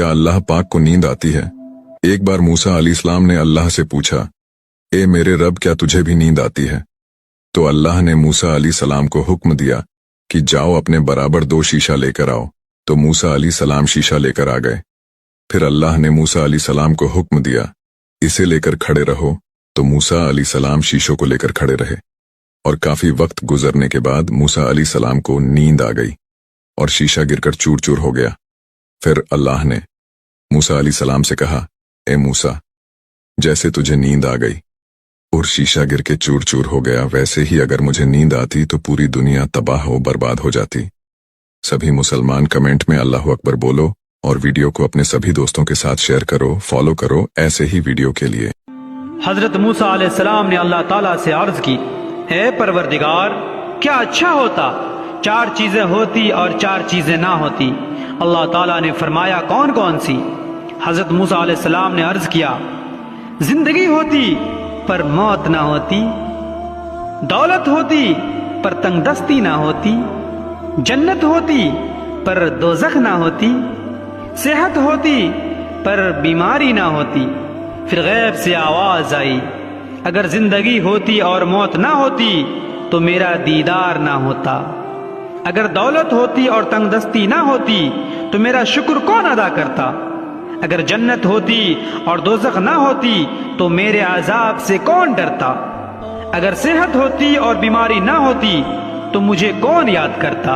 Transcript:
क्या अल्लाह पाक को नींद आती है? एक बार मूसा अलैहिस्सलाम ने अल्लाह से पूछा, ए मेरे रब, क्या तुझे भी नींद आती है? तो अल्लाह ने मूसा अलैहिस्सलाम को हुक्म दिया कि जाओ अपने बराबर 2 शीशा लेकर आओ। तो मूसा अलैहिस्सलाम शीशा लेकर आ गए। फिर अल्लाह ने मूसा अलैहिस्सलाम को हुक्म दिया, इसे लेकर खड़े रहो। तो मूसा अलैहिस्सलाम शीशों को लेकर खड़े रहे और काफी वक्त गुजरने के बाद मूसा अलैहिस्सलाम को नींद आ गई और शीशा गिरकर चूर चूर हो गया। फिर अल्लाह ने मूसा अलैहिस्सलाम से कहा, ए मूसा, जैसे तुझे नींद आ गई और शीशा गिर के चूर चूर हो गया, वैसे ही अगर मुझे नींद आती तो पूरी दुनिया तबाह हो बर्बाद हो जाती। सभी मुसलमान कमेंट में अल्लाहु अकबर बोलो और वीडियो को अपने सभी दोस्तों के साथ शेयर करो, फॉलो करो ऐसे ही वीडियो के लिए। हजरत मूसा अलैहिस्सलाम ने अल्लाह ताला से अर्ज की, हे परवरदिगार, क्या अच्छा होता 4 चीजें होती और 4 चीजें ना होती। अल्लाह ताला ने फरमाया, कौन कौन सी? हजरत मूसा अलैहिस्सलाम ने अर्ज किया, जिंदगी होती पर मौत ना होती, दौलत होती पर तंगदस्ती ना होती, जन्नत होती पर दोज़ख ना होती, सेहत होती पर बीमारी ना होती। फिर गैब से आवाज आई, अगर जिंदगी होती और मौत ना होती तो मेरा दीदार ना होता, अगर दौलत होती और तंगदस्ती ना होती तो मेरा शुक्र कौन अदा करता, अगर जन्नत होती और दोज़ख ना होती तो मेरे अजाब से कौन डरता, अगर सेहत होती और बीमारी ना होती तो मुझे कौन याद करता।